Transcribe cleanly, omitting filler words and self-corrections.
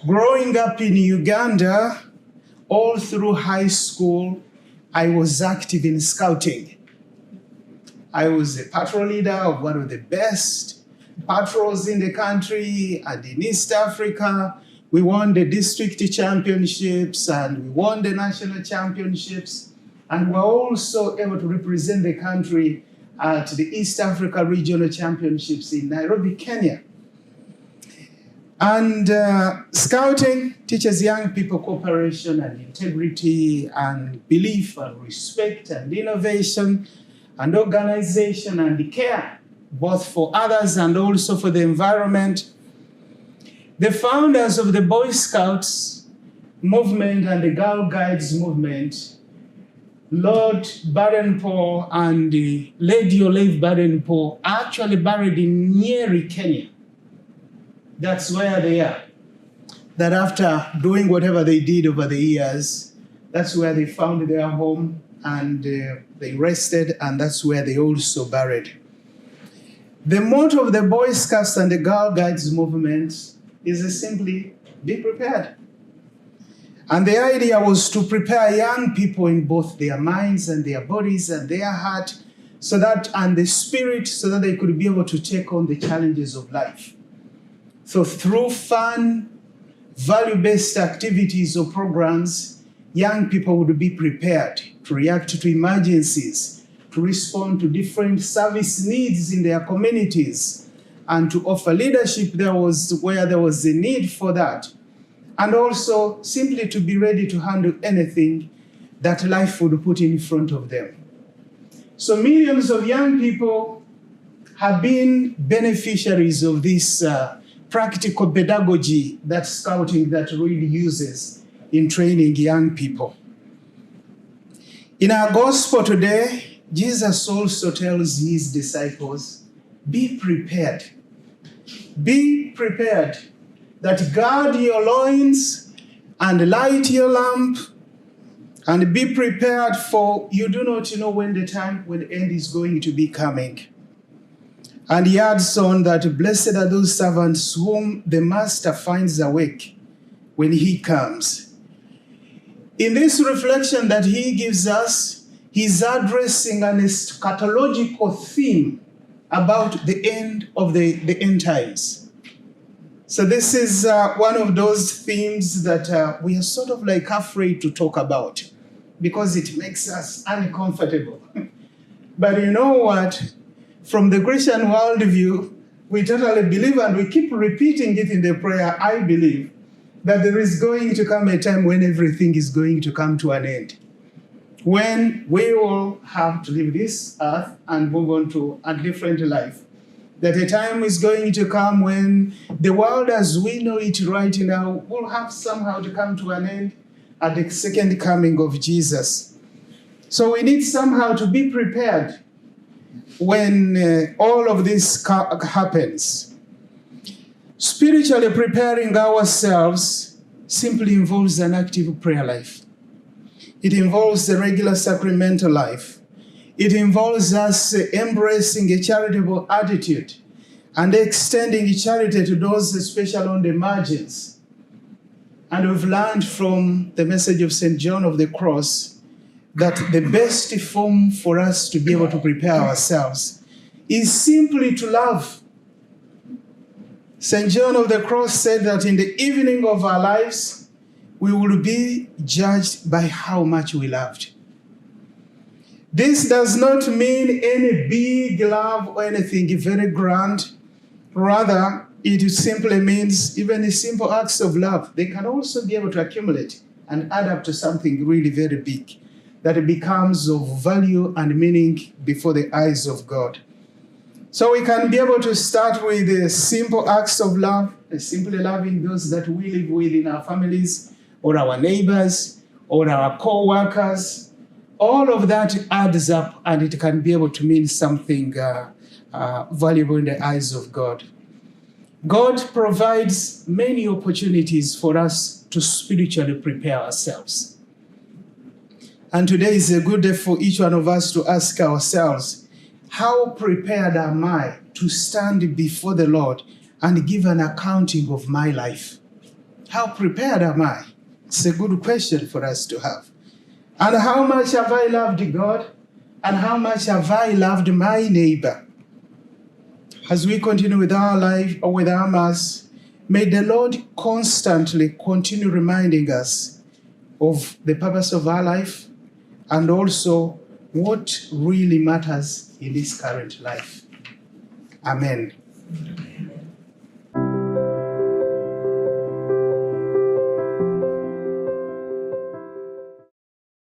Growing up in Uganda, all through high school, I was active in scouting. I was a patrol leader of one of the best patrols in the country and in East Africa. We won the district championships and we won the national championships. And we're also able to represent the country at the East Africa Regional Championships in Nairobi, Kenya. And scouting teaches young people cooperation and integrity and belief and respect and innovation and organization and care, both for others and also for the environment. The founders of the Boy Scouts movement and the Girl Guides movement, Lord Baden-Powell and Lady Olive Baden-Powell, are actually buried in Nyeri, Kenya. That's where they are. That after doing whatever they did over the years, that's where they found their home and they rested, and that's where they also buried. The motto of the Boy Scouts and the Girl Guides movement is simply, be prepared. And the idea was to prepare young people in both their minds and their bodies and their heart, and the spirit, so that they could be able to take on the challenges of life. So through fun, value-based activities or programs, young people would be prepared to react to emergencies, to respond to different service needs in their communities, and to offer leadership where there was a need for that. And also simply to be ready to handle anything that life would put in front of them. So millions of young people have been beneficiaries of this practical pedagogy that scouting that really uses in training young people. In our gospel today, Jesus also tells his disciples, be prepared. Be prepared, that guard your loins and light your lamp, and be prepared, for you do not know when the end is going to be coming. And he adds on that blessed are those servants whom the master finds awake when he comes. In this reflection that he gives us, he's addressing an eschatological theme about the end of the end times. So this is one of those themes that we are sort of like afraid to talk about because it makes us uncomfortable. But you know what? From the Christian worldview, we totally believe, and we keep repeating it in the prayer, I believe, that there is going to come a time when everything is going to come to an end. When we will have to leave this earth and move on to a different life. That a time is going to come when the world as we know it right now will have somehow to come to an end at the second coming of Jesus. So we need somehow to be prepared when all of this happens. Spiritually preparing ourselves simply involves an active prayer life. It involves the regular sacramental life. It involves us embracing a charitable attitude and extending charity to those especially on the margins. And we've learned from the message of St. John of the Cross that the best form for us to be able to prepare ourselves is simply to love. St. John of the Cross said that in the evening of our lives, we will be judged by how much we loved. This does not mean any big love or anything very grand. Rather, it simply means even simple acts of love. They can also be able to accumulate and add up to something really very big that becomes of value and meaning before the eyes of God. So we can be able to start with simple acts of love, simply loving those that we live with in our families, or our neighbors, or our co-workers. All of that adds up, and it can be able to mean something valuable in the eyes of God. God provides many opportunities for us to spiritually prepare ourselves. And today is a good day for each one of us to ask ourselves, how prepared am I to stand before the Lord and give an accounting of my life? How prepared am I? It's a good question for us to have. And how much have I loved God? And how much have I loved my neighbor? As we continue with our life or with our Mass, may the Lord constantly continue reminding us of the purpose of our life and also what really matters in this current life. Amen.